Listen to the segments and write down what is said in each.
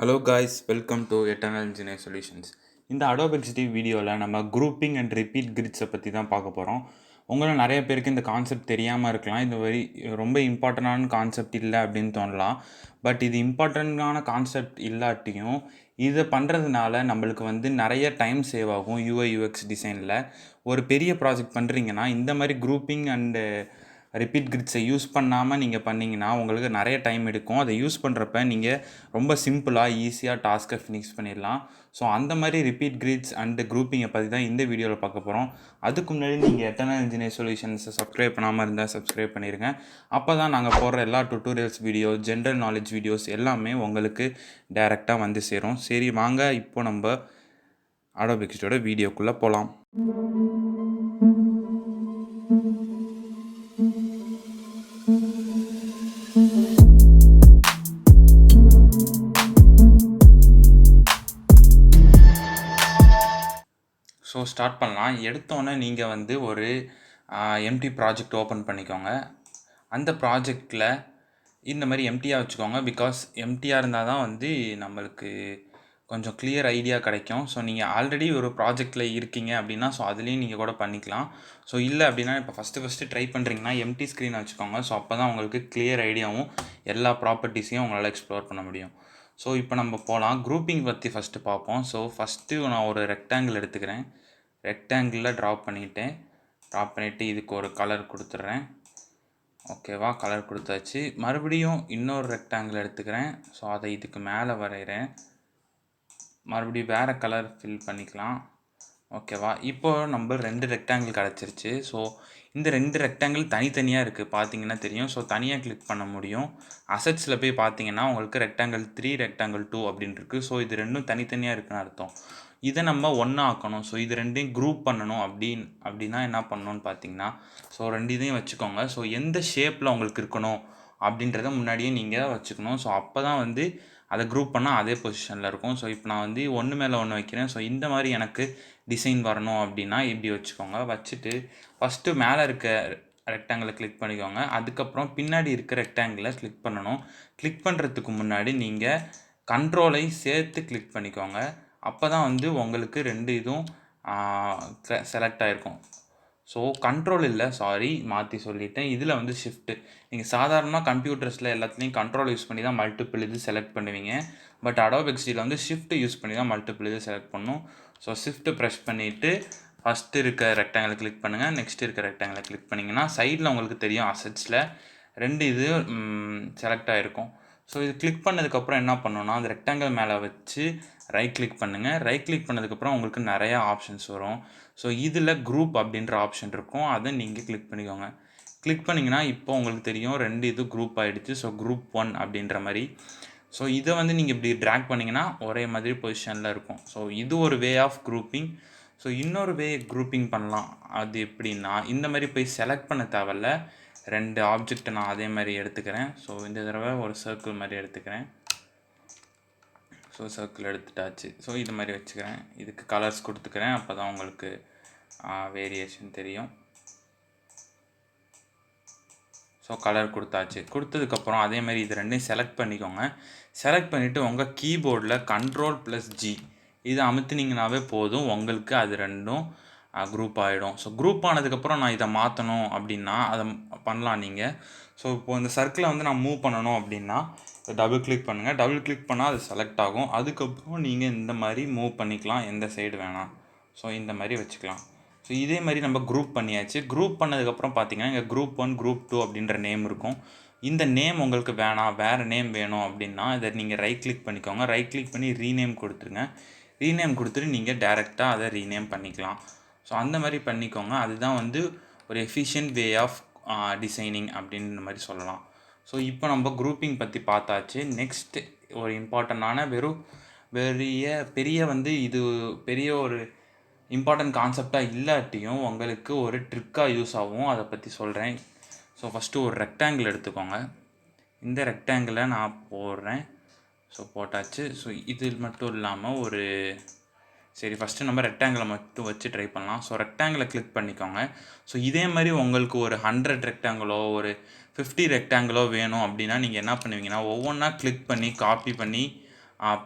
Hello guys, welcome to eternal engineer solutions. இந்த Adobe XD வீடியோவில் நம்ம குரூப்பிங் அண்ட் ரிப்பீட் கிரிட்ஸை பற்றி தான் பார்க்க போகிறோம். உங்களை நிறைய பேருக்கு இந்த கான்செப்ட் தெரியாமல் இருக்கலாம். இது ரொம்ப இம்பார்ட்டண்டான கான்செப்ட் இல்லை அப்படின்னு தோணலாம். பட் இது இம்பார்ட்டண்ட்டான கான்செப்ட் இல்லாட்டியும் இதை பண்ணுறதுனால நம்மளுக்கு நிறைய டைம் சேவ் ஆகும். UI/UX டிசைனில் ஒரு பெரிய ப்ராஜெக்ட் பண்ணுறீங்கன்னா இந்த மாதிரி குரூப்பிங் அண்டு ரிப்பீட் கிரிட்ஸை யூஸ் பண்ணாமல் நீங்கள் பண்ணிங்கன்னா உங்களுக்கு நிறைய டைம் எடுக்கும். அதை யூஸ் பண்ணுறப்ப நீங்கள் ரொம்ப சிம்பிளாக ஈஸியாக டாஸ்க்கை ஃபினிஷ் பண்ணிடலாம். ஸோ அந்த மாதிரி ரிப்பீட் கிரிட்ஸ் அண்டு குரூப்பிங்கை பற்றி தான் இந்த வீடியோவில் பார்க்க போகிறோம். அதுக்கு முன்னாடி நீங்கள் எட்டர்னல் இன்ஜினியர் சொல்யூஷன்ஸை சப்ஸ்கிரைப் பண்ணாமல் இருந்தால் சப்ஸ்கிரைப் பண்ணிடுங்க. அப்போ தான் நாங்கள் போடுற எல்லா tutorials video, general knowledge videos எல்லாமே உங்களுக்கு டைரெக்டாக வந்து சேரும். சரி வாங்க, இப்போ நம்ம Adobe XDயோட வீடியோக்குள்ளே போகலாம். ஸோ ஸ்டார்ட் பண்ணலாம். எடுத்தோன்னே நீங்கள் ஒரு எம்டி ப்ராஜெக்ட் ஓப்பன் பண்ணிக்கோங்க. அந்த ப்ராஜெக்டில் இந்த மாதிரி எம்டியாக வச்சுக்கோங்க. பிகாஸ் எம்டியாக இருந்தால் தான் நம்மளுக்கு கொஞ்சம் கிளியர் ஐடியா கிடைக்கும். ஸோ நீங்கள் ஆல்ரெடி ஒரு ப்ராஜெக்டில் இருக்கீங்க அப்படின்னா ஸோ அதுலேயும் நீங்கள் கூட பண்ணிக்கலாம். ஸோ இல்லை அப்படின்னா இப்போ ஃபஸ்ட்டு ட்ரை பண்ணுறீங்கன்னா எம்டி ஸ்க்ரீனை வச்சுக்கோங்க. ஸோ அப்போ தான் உங்களுக்கு கிளியர் ஐடியாவும் எல்லா ப்ராப்பர்ட்டிஸையும் உங்களால் எக்ஸ்ப்ளோர் பண்ண முடியும். ஸோ இப்போ நம்ம போகலாம். குரூப்பிங் பற்றி ஃபஸ்ட்டு பார்ப்போம். ஸோ ஃபஸ்ட்டு நான் ஒரு ரெக்டாங்கிள் எடுத்துக்கிறேன். ரெக்டாங்கிளில் ட்ராப் பண்ணிவிட்டு இதுக்கு ஒரு கலர் கொடுத்துட்றேன். ஓகேவா, கலர் கொடுத்தாச்சு. மறுபடியும் இன்னொரு ரெக்டாங்கிள் எடுத்துக்கிறேன். ஸோ அதை இதுக்கு மேலே வரைகிறேன். மறுபடியும் வேறு கலர் ஃபில் பண்ணிக்கலாம். ஓகேவா, இப்போது நம்ம 2 ரெக்டாங்கிள் கிடச்சிருச்சு. ஸோ இந்த 2 ரெக்டாங்கிள் தனித்தனியாக இருக்குது, பார்த்தீங்கன்னா தெரியும். ஸோ தனியாக கிளிக் பண்ண முடியும். அசெட்ஸில் போய் பார்த்தீங்கன்னா உங்களுக்கு ரெக்டாங்கிள் 3, ரெக்டாங்கிள் 2 அப்படின்னு இருக்குது. ஸோ இது ரெண்டும் தனித்தனியாக இருக்குன்னு அர்த்தம். இதை நம்ம ஒன்றா ஆக்கணும். ஸோ இது ரெண்டையும் குரூப் பண்ணணும். அப்படின்னா என்ன பண்ணணும்னு பார்த்தீங்கன்னா ஸோ 2 இதையும் வச்சுக்கோங்க. ஸோ எந்த ஷேப்பில் உங்களுக்கு இருக்கணும் அப்படின்றத முன்னாடியே நீங்கள் வச்சுக்கணும். ஸோ அப்போ தான் அதை குரூப் பண்ணால் அதே பொசிஷனில் இருக்கும். ஸோ இப்போ நான் ஒன்று மேலே ஒன்று வைக்கிறேன். ஸோ இந்த மாதிரி எனக்கு டிசைன் வரணும் அப்படின்னா இப்படி வச்சுக்கோங்க. வச்சுட்டு ஃபஸ்ட்டு மேலே இருக்க ரெக்டாங்கிளை கிளிக் பண்ணிக்கோங்க. அதுக்கப்புறம் பின்னாடி இருக்க ரெக்டாங்கிளை கிளிக் பண்ணணும். கிளிக் பண்ணுறதுக்கு முன்னாடி நீங்கள் கண்ட்ரோலை சேர்த்து கிளிக் பண்ணிக்கோங்க. அப்போ தான் உங்களுக்கு 2 இதுவும் செலக்ட் ஆகிருக்கும். ஸோ கண்ட்ரோல் இல்லை, சாரி மாற்றி சொல்லிட்டேன். இதில் ஷிஃப்ட்டு. நீங்கள் சாதாரணமாக கம்ப்யூட்டர்ஸில் எல்லாத்துலேயும் கண்ட்ரோல் யூஸ் பண்ணி தான் மல்டிபிள் இது செலக்ட் பண்ணுவீங்க. பட் Adobe XDயில் ஷிஃப்ட் யூஸ் பண்ணி தான் மல்டிபிள் இது செலக்ட் பண்ணணும். ஸோ ஷிஃப்ட்டு ப்ரெஸ் பண்ணிவிட்டு ஃபஸ்ட்டு இருக்க ரெக்டாங்கிளை கிளிக் பண்ணுங்கள். நெக்ஸ்ட் இருக்க ரெக்டாங்கிளை கிளிக் பண்ணிங்கன்னா சைடில் உங்களுக்கு தெரியும் அசெட்ஸில் 2 இது செலக்ட் ஆகிருக்கும். ஸோ இது கிளிக் பண்ணதுக்கப்புறம் என்ன பண்ணணும்னா அந்த ரெக்டாங்கிள் மேலே வச்சு ரைட் கிளிக் பண்ணுங்கள். ரைட் கிளிக் பண்ணதுக்கப்புறம் உங்களுக்கு நிறையா ஆப்ஷன்ஸ் வரும். ஸோ இதில் குரூப் அப்படின்ற ஆப்ஷன் இருக்கும், அதை நீங்கள் கிளிக் பண்ணிக்கோங்க. கிளிக் பண்ணிங்கன்னா இப்போ உங்களுக்கு தெரியும் 2 இது குரூப் ஆகிடுச்சு. ஸோ குரூப் 1 அப்படின்ற மாதிரி. ஸோ இதை நீங்கள் இப்படி ட்ராக் பண்ணிங்கன்னா ஒரே மாதிரி பொசிஷனில் இருக்கும். ஸோ இது ஒரு வே ஆஃப் குரூப்பிங். ஸோ இன்னொரு வே குரூப்பிங் பண்ணலாம். அது எப்படின்னா இந்த மாதிரி போய் செலக்ட் பண்ண தேவையில்ல. 2 ஆப்ஜெக்டை நான் அதே மாதிரி எடுத்துக்கிறேன். ஸோ இந்த தடவை ஒரு சர்க்கிள் மாதிரி எடுத்துக்கிறேன். So circle எடுத்துட்டாச்சு. ஸோ இது மாதிரி வச்சுக்கிறேன். இதுக்கு கலர்ஸ் கொடுத்துக்கிறேன். அப்போ தான் உங்களுக்கு வேரியேஷன் தெரியும். ஸோ கலர் கொடுத்தாச்சு. கொடுத்ததுக்கப்புறம் அதே மாதிரி இது 2ஐயும் செலக்ட் பண்ணிக்கோங்க. செலக்ட் பண்ணிவிட்டு உங்கள் கீபோர்டில் Ctrl+G இதை அமுத்துனீங்கன்னாவே போதும், உங்களுக்கு அது 2ம் குரூப் ஆகிடும். ஸோ குரூப் ஆனதுக்கப்புறம் நான் இதை மாற்றணும் அப்படின்னா அதை பண்ணலாம் நீங்கள். ஸோ இப்போது இந்த சர்க்கிளை நான் மூவ் பண்ணணும் அப்படின்னா டபுள் கிளிக் பண்ணுங்கள். டபுள் கிளிக் பண்ணால் அது செலக்ட் ஆகும். அதுக்கப்புறம் நீங்கள் இந்த மாதிரி மூவ் பண்ணிக்கலாம், எந்த சைடு வேணாம். ஸோ இந்த மாதிரி வச்சுக்கலாம். ஸோ இதே மாதிரி நம்ம குரூப் பண்ணியாச்சு. குரூப் பண்ணதுக்கப்புறம் பார்த்தீங்கன்னா இங்கே குரூப் 1, குரூப் 2 அப்படின்ற நேம் இருக்கும். இந்த நேம் உங்களுக்கு வேணாம், வேறு நேம் வேணும் அப்படின்னா இதை நீங்கள் ரைட் கிளிக் பண்ணிக்கோங்க. ரைட் கிளிக் பண்ணி ரீநேம் கொடுத்துருங்க. ரீநேம் கொடுத்துட்டு நீங்கள் டேரெக்டாக அதை ரீநேம் பண்ணிக்கலாம். ஸோ அந்த மாதிரி பண்ணிக்கோங்க. அதுதான் ஒரு எஃபிஷியன்ட் வே ஆஃப் டிசைனிங் அப்படின்ற மாதிரி சொல்லலாம். ஸோ இப்போ நம்ம குரூப்பிங் பற்றி பார்த்தாச்சு. நெக்ஸ்ட் ஒரு இம்பார்ட்டண்டான பெரிய இது பெரிய ஒரு இம்பார்ட்டன்ட் கான்செப்டாக இல்லாட்டியும் உங்களுக்கு ஒரு ட்ரிக்காக யூஸ் ஆகும். அதை பற்றி சொல்கிறேன். ஸோ ஃபஸ்ட்டு ஒரு ரெக்டாங்கிள் எடுத்துக்கோங்க. இந்த ரெக்டாங்கிளை நான் போடுறேன். ஸோ போட்டாச்சு. ஸோ இது மட்டும் இல்லாமல் சரி ஃபஸ்ட்டு நம்ம ரெக்டாங்கிளை மட்டும் வச்சு ட்ரை பண்ணலாம். ஸோ ரெக்டாங்கிளை கிளிக் பண்ணிக்கோங்க. ஸோ இதே மாதிரி உங்களுக்கு ஒரு 100 ரெக்டாங்கிளோ ஒரு 50 ரெக்டாங்கிளோ வேணும் அப்படின்னா நீங்கள் என்ன பண்ணுவீங்கன்னா ஒவ்வொன்றா கிளிக் பண்ணி காப்பி பண்ணி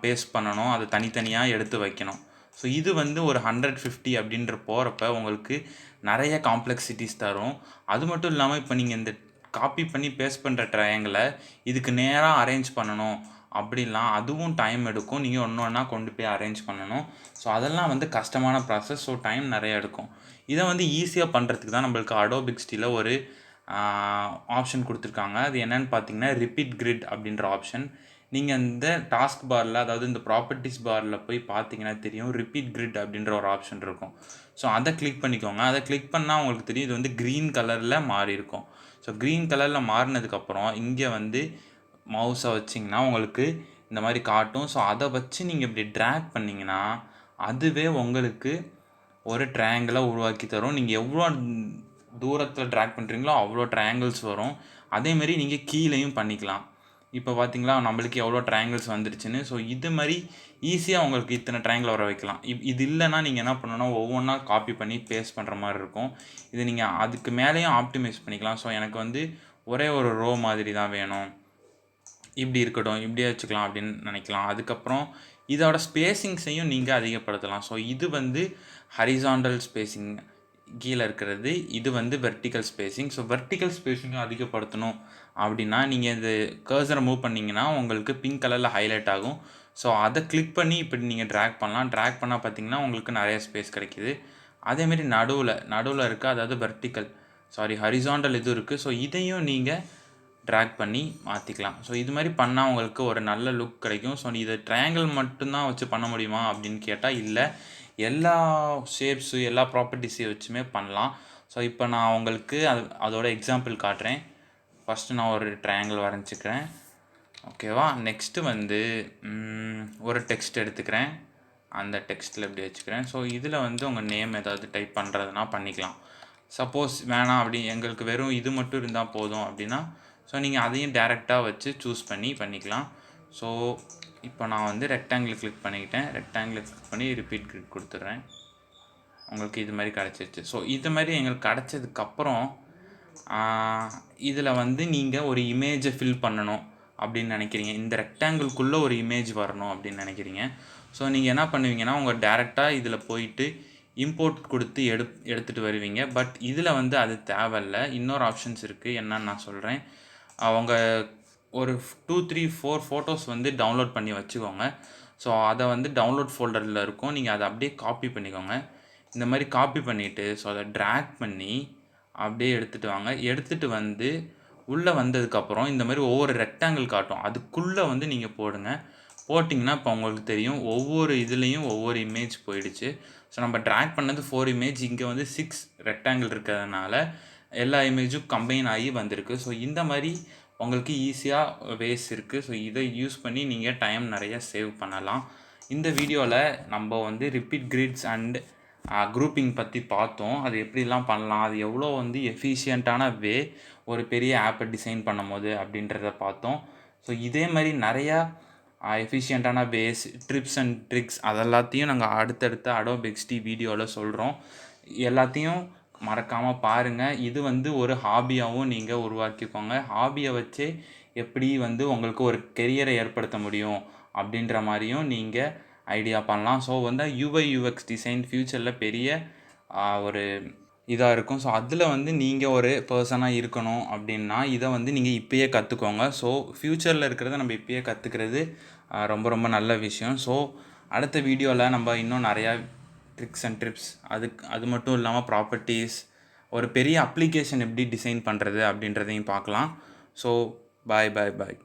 பேஸ்ட் பண்ணணும், அதை தனித்தனியாக எடுத்து வைக்கணும். ஸோ இது வந்து ஒரு 150 அப்படின்ற போகிறப்ப உங்களுக்கு நிறைய காம்ப்ளெக்சிட்டிஸ் தரும். அது மட்டும் இல்லாமல் இப்போ நீங்கள் இந்த காப்பி பண்ணி பேஸ்ட் பண்ணுற ட்ரையாங்கிளை இதுக்கு நேராக அரேஞ்ச் பண்ணணும் அப்படிலாம் அதுவும் டைம் எடுக்கும். நீங்கள் ஒன்று ஒன்றா கொண்டு போய் அரேஞ்ச் பண்ணணும். ஸோ அதெல்லாம் வந்து கஷ்டமான ப்ராசஸ். ஸோ டைம் நிறைய எடுக்கும். இதை வந்து ஈஸியாக பண்ணுறதுக்கு தான் நம்மளுக்கு Adobe XDல ஒரு ஆப்ஷன் கொடுத்துருக்காங்க. அது என்னென்னு பார்த்தீங்கன்னா ரிப்பீட் கிரிட் அப்படின்ற ஆப்ஷன். நீங்கள் இந்த டாஸ்க் பாரில், அதாவது இந்த ப்ராப்பர்ட்டிஸ் பாரில் போய் பார்த்தீங்கன்னா தெரியும், ரிப்பீட் கிரிட் அப்படின்ற ஒரு ஆப்ஷன் இருக்கும். ஸோ அதை கிளிக் பண்ணிக்கோங்க. அதை கிளிக் பண்ணால் உங்களுக்கு தெரியும் இது வந்து க்ரீன் கலரில் மாறி இருக்கும். ஸோ க்ரீன் கலரில் மாறினதுக்கப்புறம் இங்கே வந்து மவுஸை வச்சிங்கன்னா உங்களுக்கு இந்த மாதிரி காட்டும். ஸோ அதை வச்சு நீங்கள் இப்படி ட்ராக் பண்ணிங்கன்னா அதுவே உங்களுக்கு ஒரு ட்ரையாங்கிளை உருவாக்கி தரும். நீங்கள் எவ்வளோ தூரத்தில் ட்ராக் பண்ணுறீங்களோ அவ்வளோ ட்ரையாங்கிள்ஸ் வரும். அதேமாரி நீங்கள் கீழேயும் பண்ணிக்கலாம். இப்போ பார்த்தீங்களா நம்மளுக்கு எவ்வளோ ட்ரையாங்கிள்ஸ் வந்துருச்சுன்னு. ஸோ இது மாதிரி ஈஸியாக உங்களுக்கு இத்தனை ட்ரையாங்கிள் வர வைக்கலாம். இது இல்லைன்னா நீங்கள் என்ன பண்ணணும்னா ஒவ்வொன்றா காப்பி பண்ணி பேஸ்ட் பண்ணுற மாதிரி இருக்கும். இது நீங்கள் அதுக்கு மேலேயும் ஆப்டிமைஸ் பண்ணிக்கலாம். ஸோ எனக்கு வந்து ஒரே ஒரு ரோ மாதிரி தான் வேணும், இப்படி இருக்கட்டும், இப்படியே வச்சுக்கலாம் அப்படின்னு நினைக்கலாம். அதுக்கப்புறம் இதோட ஸ்பேசிங்ஸையும் நீங்கள் அதிகப்படுத்தலாம். ஸோ இது வந்து ஹரிசாண்டல் ஸ்பேசிங் கீழே இருக்கிறது, இது வந்து வெர்டிக்கல் ஸ்பேசிங். ஸோ வெர்டிக்கல் ஸ்பேசிங்கை அதிகப்படுத்தணும் அப்படின்னா நீங்கள் இது கர்சரை மூவ் பண்ணிங்கன்னா உங்களுக்கு பிங்க் கலரில் ஹைலைட் ஆகும். ஸோ அதை கிளிக் பண்ணி இப்படி நீங்கள் ட்ராக் பண்ணலாம். ட்ராக் பண்ணால் பார்த்தீங்கன்னா உங்களுக்கு நிறைய ஸ்பேஸ் கிடைக்கிது. அதேமாரி நடுவில் இருக்குது, அதாவது ஹரிசாண்டல் இது இருக்குது. ஸோ இதையும் நீங்கள் ட்ராக் பண்ணி மாற்றிக்கலாம். ஸோ இது மாதிரி பண்ணால் உங்களுக்கு ஒரு நல்ல லுக் கிடைக்கும். ஸோ இதை ட்ரையாங்கிள் மட்டும்தான் வச்சு பண்ண முடியுமா அப்படின்னு கேட்டால் இல்லை, எல்லா ஷேப்ஸு எல்லா ப்ராப்பர்ட்டிஸையும் வச்சுமே பண்ணலாம். ஸோ இப்போ நான் உங்களுக்கு அதோட எக்ஸாம்பிள் காட்டுறேன். ஃபஸ்ட்டு நான் ஒரு ட்ரையாங்கிள் வரைஞ்சிக்கிறேன், ஓகேவா. நெக்ஸ்ட்டு வந்து ஒரு டெக்ஸ்ட் எடுத்துக்கிறேன், அந்த டெக்ஸ்ட்டில் இப்படி வச்சுக்கிறேன். ஸோ இதில் வந்து உங்கள் நேம் ஏதாவது டைப் பண்ணுறதுனா பண்ணிக்கலாம். சப்போஸ் வேணாம் அப்படி எங்களுக்கு வெறும் இது மட்டும் இருந்தால் போதும் அப்படின்னா ஸோ நீங்கள் அதையும் டேரெக்டாக வச்சு சூஸ் பண்ணி பண்ணிக்கலாம். ஸோ இப்போ நான் வந்து ரெக்டாங்கிள் கிளிக் பண்ணிக்கிட்டேன். ரெக்டாங்கிள் கிளிக் பண்ணி ரிப்பீட் கிரிட் கொடுத்துட்றேன். உங்களுக்கு இது மாதிரி கிடச்சிருச்சு. ஸோ இது மாதிரி எங்களுக்கு கிடச்சதுக்கப்புறம் இதில் வந்து நீங்கள் ஒரு இமேஜை ஃபில் பண்ணணும் அப்படின்னு நினைக்கிறீங்க, இந்த ரெக்டாங்கிள்குள்ளே ஒரு இமேஜ் வரணும் அப்படின்னு நினைக்கிறீங்க. ஸோ நீங்கள் என்ன பண்ணுவீங்கன்னா உங்கள் டேரெக்டாக இதில் போயிட்டு இம்போர்ட் கொடுத்து எடுத்துகிட்டு வருவீங்க. பட் இதில் வந்து அது தேவையில்லை, இன்னொரு ஆப்ஷன்ஸ் இருக்குது, என்னன்னு நான் சொல்கிறேன். அவங்க ஒரு 2, 3, 4 ஃபோட்டோஸ் வந்து டவுன்லோட் பண்ணி வச்சுக்கோங்க. ஸோ அதை வந்து டவுன்லோட் ஃபோல்டரில் இருக்கும், நீங்கள் அதை அப்படியே காப்பி பண்ணிக்கோங்க. இந்த மாதிரி காப்பி பண்ணிவிட்டு ஸோ அதை ட்ராக் பண்ணி அப்படியே எடுத்துகிட்டு வாங்க. எடுத்துகிட்டு வந்து உள்ளே வந்ததுக்கப்புறம் இந்த மாதிரி ஒவ்வொரு ரெக்டாங்கிள் காட்டும், அதுக்குள்ளே வந்து நீங்கள் போடுங்க. போட்டிங்கன்னா இப்போ உங்களுக்கு தெரியும் ஒவ்வொரு இதுலேயும் ஒவ்வொரு இமேஜ் போயிடுச்சு. ஸோ நம்ம ட்ராக் பண்ணது 4 இமேஜ், இங்கே வந்து 6 ரெக்டாங்கிள் இருக்கிறதுனால எல்லா இமேஜும் கம்பைன் ஆகி வந்திருக்கு. ஸோ இந்த மாதிரி உங்களுக்கு ஈஸியாக வேஸ் இருக்குது. ஸோ இதை யூஸ் பண்ணி நீங்கள் டைம் நிறைய சேவ் பண்ணலாம். இந்த வீடியோவில் நம்ம வந்து ரிப்பீட் கிரிட்ஸ் அண்ட் குரூப்பிங் பற்றி பார்த்தோம். அது எப்படிலாம் பண்ணலாம், அது எவ்வளோ வந்து எஃபிஷியண்ட்டான வே ஒரு பெரிய ஆப்பை டிசைன் பண்ணும் போது அப்படின்றத பார்த்தோம். ஸோ இதே மாதிரி நிறையா எஃபிஷியண்ட்டான வேஸ், ட்ரிப்ஸ் அண்ட் ட்ரிக்ஸ் அதெல்லாத்தையும் நாங்கள் அடுத்தடுத்த Adobe XD வீடியோவில் சொல்கிறோம். எல்லாத்தையும் மறக்காமல் பாருங்கள். இது வந்து ஒரு ஹாபியாகவும் நீங்கள் உருவாக்கிக்கோங்க. ஹாபியை வச்சே எப்படி வந்து உங்களுக்கு ஒரு கெரியரை ஏற்படுத்த முடியும் அப்படின்ற மாதிரியும் நீங்கள் ஐடியா பண்ணலாம். ஸோ வந்து UI UX டிசைன் ஃப்யூச்சரில் பெரிய ஒரு இதாக இருக்கும். ஸோ அதில் வந்து நீங்கள் ஒரு பர்சனாக இருக்கணும் அப்படின்னா இதை வந்து நீங்கள் இப்போயே கற்றுக்கோங்க. ஸோ ஃப்யூச்சரில் இருக்கிறத நம்ம இப்போயே கற்றுக்கிறது ரொம்ப ரொம்ப நல்ல விஷயம். ஸோ அடுத்த வீடியோவில் நம்ம இன்னும் நிறையா ட்ரிக்ஸ் அண்ட் ட்ரிப்ஸ், அது மட்டும் இல்லாமல் ப்ராப்பர்ட்டிஸ், ஒரு பெரிய அப்ளிகேஷன் எப்படி டிசைன் பண்ணுறது அப்படின்றதையும் பார்க்கலாம். So bye.